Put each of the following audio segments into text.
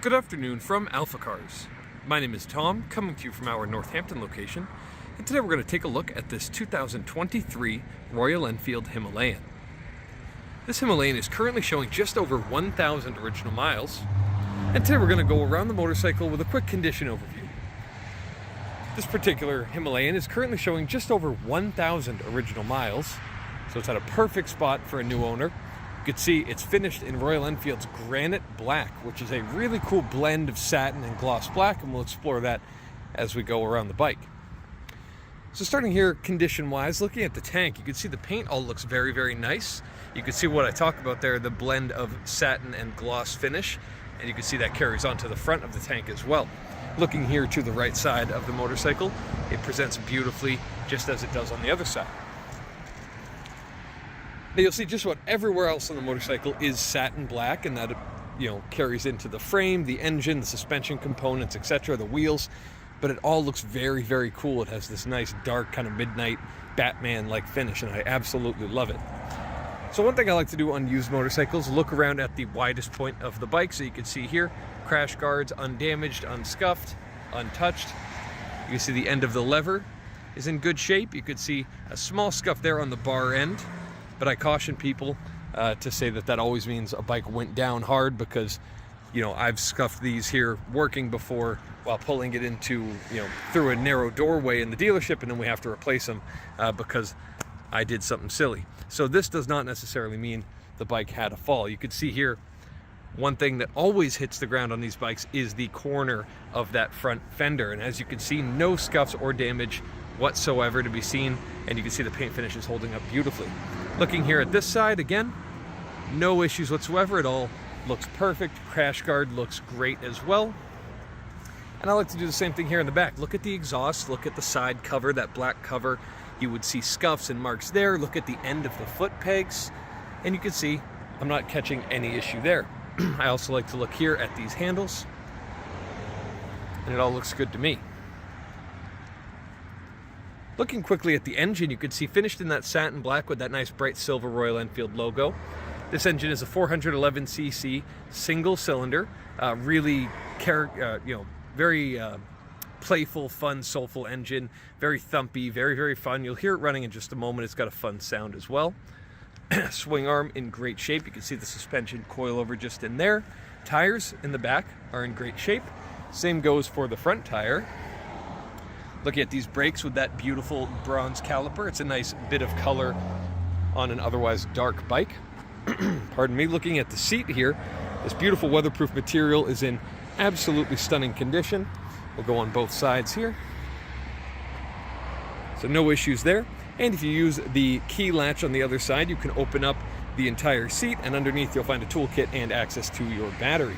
Good afternoon from AlphaCars. My name is Tom, coming to you from our Northampton location, and today we're going to take a look at this 2023 Royal Enfield Himalayan. This Himalayan is currently showing just over 1,000 original miles, and today we're going to go around the motorcycle with a quick condition overview. This particular Himalayan is currently showing just over 1,000 original miles, so it's at a perfect spot for a new owner. You can see it's finished in Royal Enfield's Granite Black, which is a really cool blend of satin and gloss black, and we'll explore that as we go around the bike. So starting here condition-wise, looking at the tank, you can see the paint all looks very, very nice. You can see what I talk about there, the blend of satin and gloss finish, and you can see that carries onto the front of the tank as well. Looking here to the right side of the motorcycle, it presents beautifully just as it does on the other side. Now you'll see just about everywhere else on the motorcycle is satin black, and that carries into the frame, the engine, the suspension components, etc., the wheels, but it all looks very, very cool. It has this nice dark kind of midnight Batman-like finish, and I absolutely love it. So one thing I like to do on used motorcycles, look around at the widest point of the bike, so you can see here, crash guards undamaged, unscuffed, untouched. You can see the end of the lever is in good shape. You could see a small scuff there on the bar end, but I caution people to say that always means a bike went down hard, because I've scuffed these here working before while pulling it into through a narrow doorway in the dealership, and then we have to replace them because I did something silly. So this does not necessarily mean the bike had a fall. You can see here, one thing that always hits the ground on these bikes is the corner of that front fender, and as you can see, no scuffs or damage whatsoever to be seen, and you can see the paint finish is holding up beautifully. Looking here at this side, again, no issues whatsoever. It all looks perfect. Crash guard looks great as well. And I like to do the same thing here in the back. Look at the exhaust, look at the side cover, that black cover. You would see scuffs and marks there. Look at the end of the foot pegs, and you can see I'm not catching any issue there. I also like to look here at these handles, and it all looks good to me. Looking quickly at the engine, you can see finished in that satin black with that nice bright silver Royal Enfield logo. This engine is a 411cc single cylinder, really very playful, fun, soulful engine, very thumpy, very, very fun. You'll hear it running in just a moment. It's got a fun sound as well. Swing arm in great shape. You can see the suspension coilover just in there. Tires in the back are in great shape. Same goes for the front tire. Looking at these brakes with that beautiful bronze caliper, it's a nice bit of color on an otherwise dark bike. Pardon me. Looking at the seat here, this beautiful weatherproof material is in absolutely stunning condition. We'll go on both sides here. So no issues there. And if you use the key latch on the other side, you can open up the entire seat, and underneath you'll find a toolkit and access to your battery.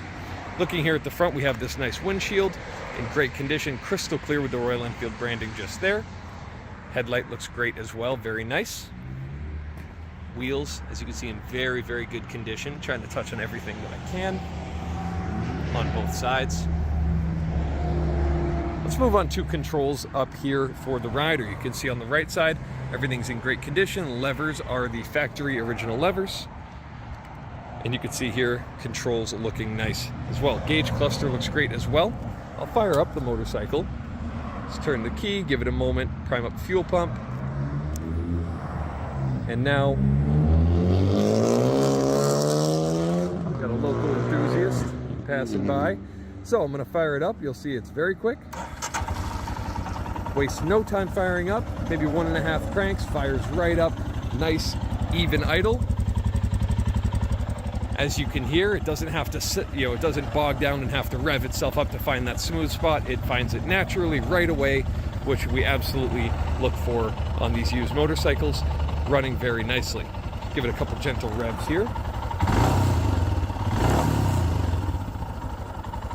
Looking here at the front, we have this nice windshield in great condition, crystal clear with the Royal Enfield branding just there. Headlight looks great as well, very nice. Wheels, as you can see, in very, very good condition. Trying to touch on everything that I can on both sides. Let's move on to controls up here for the rider. You can see on the right side, everything's in great condition. Levers are the factory original levers. And you can see here, controls looking nice as well. Gauge cluster looks great as well. I'll fire up the motorcycle. Let's turn the key, give it a moment, prime up the fuel pump. And now, we've got a local enthusiast passing by. So I'm gonna fire it up. You'll see it's very quick. Wastes no time firing up. Maybe 1.5 cranks, fires right up. Nice, even idle. As you can hear, it doesn't have to sit, it doesn't bog down and have to rev itself up to find that smooth spot. It finds it naturally right away, which we absolutely look for on these used motorcycles, running very nicely. Give it a couple gentle revs here.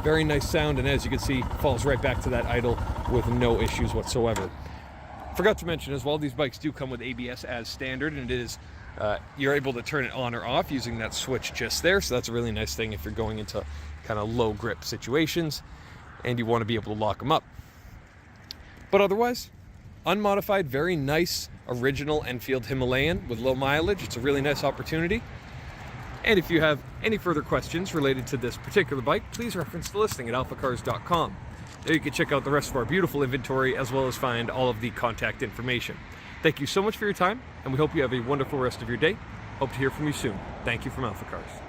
Very nice sound, and as you can see, falls right back to that idle with no issues whatsoever. Forgot to mention as well, these bikes do come with ABS as standard, and it is you're able to turn it on or off using that switch just there, so that's a really nice thing if you're going into kind of low grip situations and you want to be able to lock them up. But otherwise, unmodified, very nice original Enfield Himalayan with low mileage. It's a really nice opportunity. And if you have any further questions related to this particular bike, please reference the listing at alphacars.com. There you can check out the rest of our beautiful inventory as well as find all of the contact information. Thank you so much for your time, and we hope you have a wonderful rest of your day. Hope to hear from you soon. Thank you from AlphaCars.